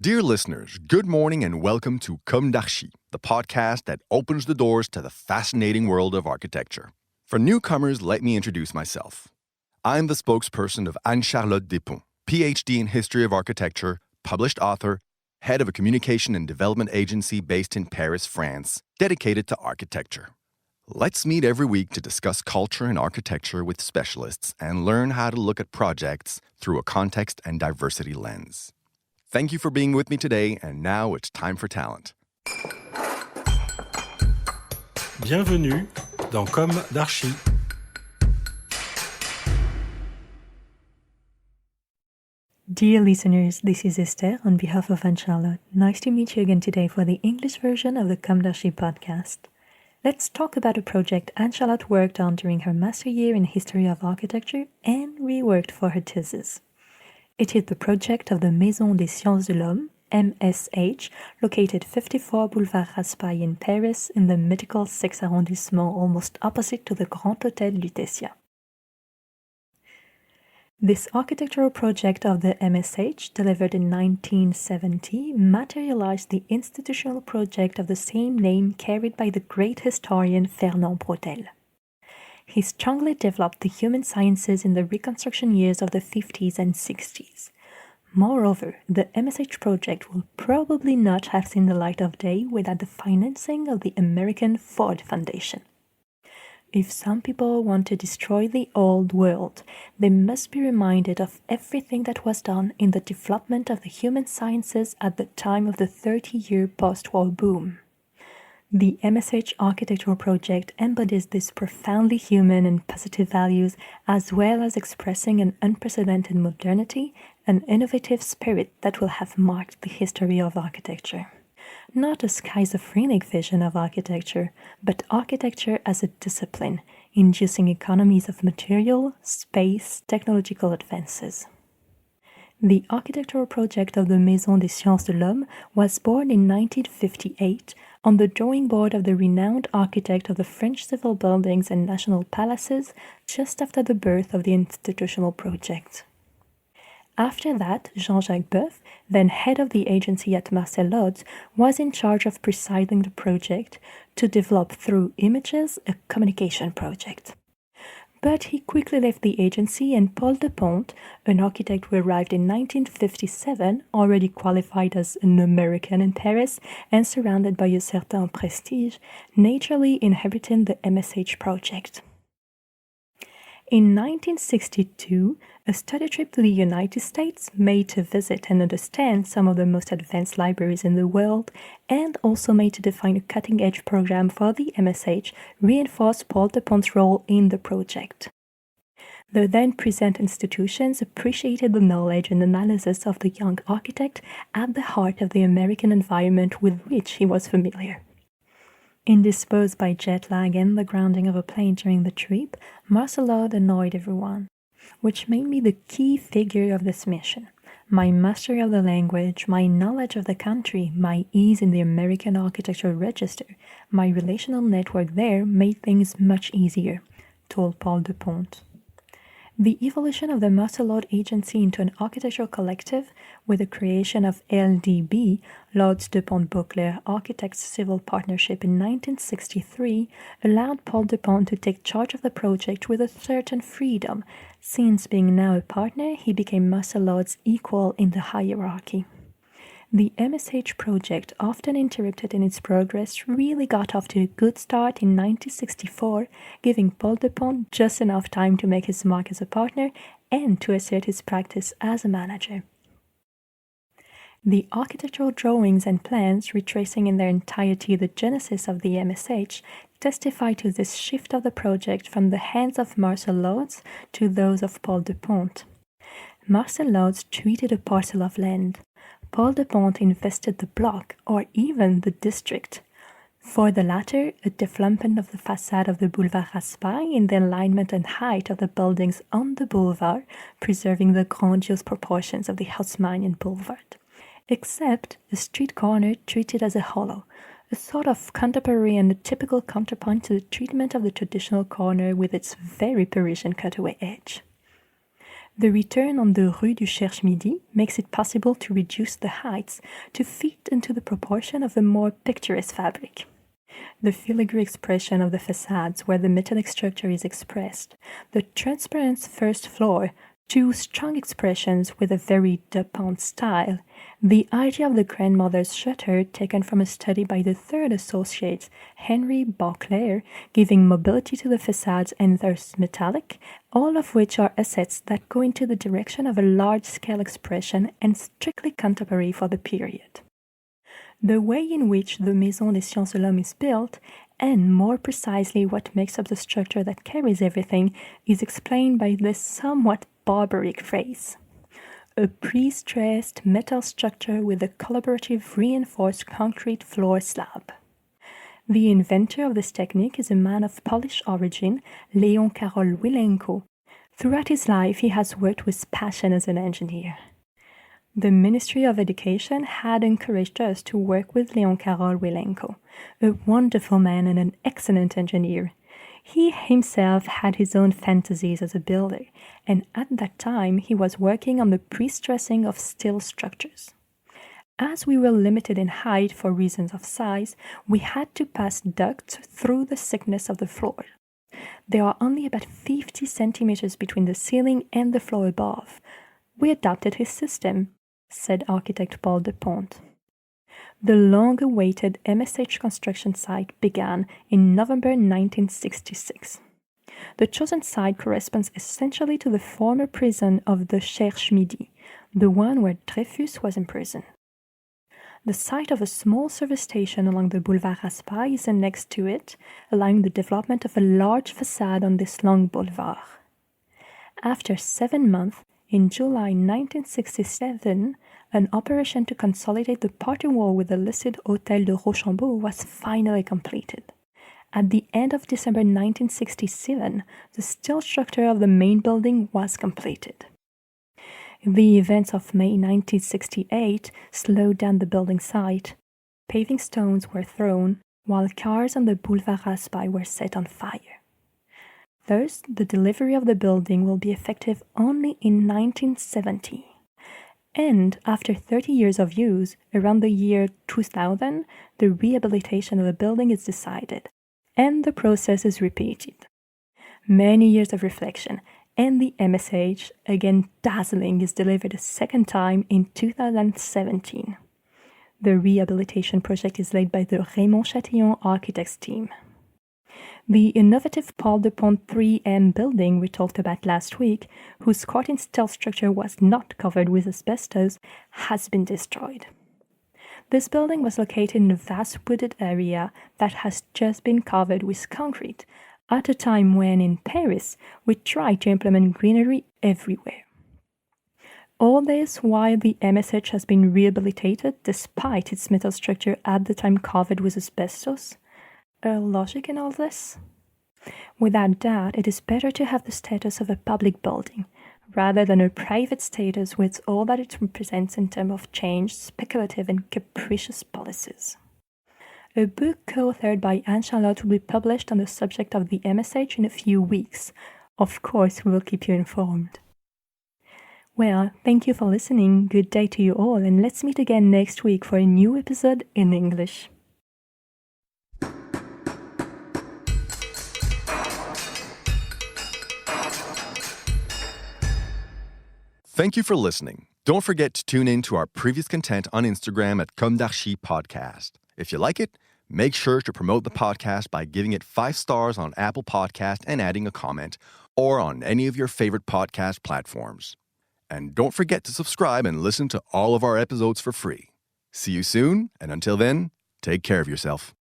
Dear listeners, good morning and welcome to Comme d'Archi, the podcast that opens the doors to the fascinating world of architecture. For newcomers, let me introduce myself. I'm the spokesperson of Anne-Charlotte Depondt, PhD in History of Architecture, published author, head of a communication and development agency based in Paris, France, dedicated to architecture. Let's meet every week to discuss culture and architecture with specialists and learn how to look at projects through a context and diversity lens. Thank you for being with me today, and now it's time for talent. Bienvenue dans Comme d'Archi. Dear listeners, this is Esther on behalf of Anne-Charlotte. Nice to meet you again today for the English version of the Comme d'Archi podcast. Let's talk about a project Anne-Charlotte worked on during her master year in History of Architecture and reworked for her thesis. It is the project of the Maison des Sciences de l'Homme, MSH, located 54 Boulevard Raspail in Paris in the mythical 6th arrondissement, almost opposite to the Grand Hôtel Lutetia. This architectural project of the MSH, delivered in 1970, materialized the institutional project of the same name carried by the great historian Fernand Braudel. He strongly developed the human sciences in the Reconstruction years of the 50s and 60s. Moreover, the MSH project will probably not have seen the light of day without the financing of the American Ford Foundation. If some people want to destroy the old world, they must be reminded of everything that was done in the development of the human sciences at the time of the 30-year post-war boom. The MSH architectural project embodies these profoundly human and positive values, as well as expressing an unprecedented modernity, an innovative spirit that will have marked the history of architecture. Not a schizophrenic vision of architecture, but architecture as a discipline, inducing economies of material, space, technological advances. The architectural project of the Maison des Sciences de l'Homme was born in 1958 on the drawing board of the renowned architect of the French civil buildings and national palaces just after the birth of the institutional project. After that, Jean-Jacques Boeuf, then head of the agency at Marcel Lodz, was in charge of presiding the project to develop through images a communication project. But he quickly left the agency, and Paul Depondt, an architect who arrived in 1957, already qualified as an American in Paris and surrounded by a certain prestige, naturally inherited the MSH project. In 1962, a study trip to the United States, made to visit and understand some of the most advanced libraries in the world, and also made to define a cutting-edge program for the MSH, reinforced Paul Depondt's role in the project. The then present institutions appreciated the knowledge and analysis of the young architect at the heart of the American environment with which he was familiar. Indisposed by jet lag and the grounding of a plane during the trip, Marcel Lodz annoyed everyone, which made me the key figure of this mission. My mastery of the language, my knowledge of the country, my ease in the American architectural register, my relational network there made things much easier, told Paul Depondt. The evolution of the Marcel Lodz agency into an architectural collective, with the creation of LDB, Lodz Depondt Beauclerc Architects Civil Partnership in 1963, allowed Paul Depondt to take charge of the project with a certain freedom. Since being now a partner, he became Marcel Lodz's equal in the hierarchy. The MSH project, often interrupted in its progress, really got off to a good start in 1964, giving Paul Depondt just enough time to make his mark as a partner and to assert his practice as a manager. The architectural drawings and plans, retracing in their entirety the genesis of the MSH, testify to this shift of the project from the hands of Marcel Lodz to those of Paul Depondt. Marcel Lodz treated a parcel of land. Paul Depondt invested the block, or even the district. For the latter, a development of the facade of the Boulevard Raspail in the alignment and height of the buildings on the boulevard, preserving the grandiose proportions of the Haussmannian boulevard. Except a street corner treated as a hollow, a sort of contemporary and a typical counterpoint to the treatment of the traditional corner with its very Parisian cutaway edge. The return on the Rue du Cherche-Midi makes it possible to reduce the heights to fit into the proportion of a more picturesque fabric. The filigree expression of the facades where the metallic structure is expressed, the transparent first floor, two strong expressions with a very Depondt style, the idea of the grandmother's shutter taken from a study by the third associate, Henry Beauclerk, giving mobility to the facades and thus metallic, all of which are assets that go into the direction of a large-scale expression and strictly contemporary for the period. The way in which the Maison des Sciences de l'Homme is built, and more precisely what makes up the structure that carries everything, is explained by this somewhat barbaric phrase. A pre-stressed metal structure with a collaborative reinforced concrete floor slab. The inventor of this technique is a man of Polish origin, Leon Karol Wilenko. Throughout his life, he has worked with passion as an engineer. The Ministry of Education had encouraged us to work with Leon Karol Wilenko, a wonderful man and an excellent engineer. He himself had his own fantasies as a builder, and at that time he was working on the pre-stressing of steel structures. As we were limited in height for reasons of size, we had to pass ducts through the thickness of the floor. There are only about 50 centimeters between the ceiling and the floor above. We adopted his system, said architect Paul Depondt. The long-awaited MSH construction site began in November 1966. The chosen site corresponds essentially to the former prison of the Cherche-Midi, the one where Dreyfus was imprisoned. The site of a small service station along the Boulevard Raspail is annexed to it, allowing the development of a large facade on this long boulevard. After 7 months, in July 1967, an operation to consolidate the party wall with the listed Hôtel de Rochambeau was finally completed. At the end of December 1967, the steel structure of the main building was completed. The events of May 1968 slowed down the building site. Paving stones were thrown, while cars on the Boulevard Raspail were set on fire. Thus, the delivery of the building will be effective only in 1970. And after 30 years of use, around the year 2000, the rehabilitation of the building is decided, and the process is repeated. Many years of reflection, and the MSH, again dazzling, is delivered a second time in 2017. The rehabilitation project is led by the Raymond Chatillon architects team. The innovative Paul Depondt 3M building we talked about last week, whose cortin steel structure was not covered with asbestos, has been destroyed. This building was located in a vast wooded area that has just been covered with concrete, at a time when, in Paris, we tried to implement greenery everywhere. All this while the MSH has been rehabilitated despite its metal structure at the time covered with asbestos. Logic in all this? Without doubt, it is better to have the status of a public building, rather than a private status with all that it represents in terms of change, speculative and capricious policies. A book co-authored by Anne-Charlotte will be published on the subject of the MSH in a few weeks. Of course, we will keep you informed. Well, thank you for listening, good day to you all, and let's meet again next week for a new episode in English. Thank you for listening. Don't forget to tune in to our previous content on Instagram at Comme d'Archi Podcast. If you like it, make sure to promote the podcast by giving it 5 stars on Apple Podcast and adding a comment, or on any of your favorite podcast platforms. And don't forget to subscribe and listen to all of our episodes for free. See you soon, and until then, take care of yourself.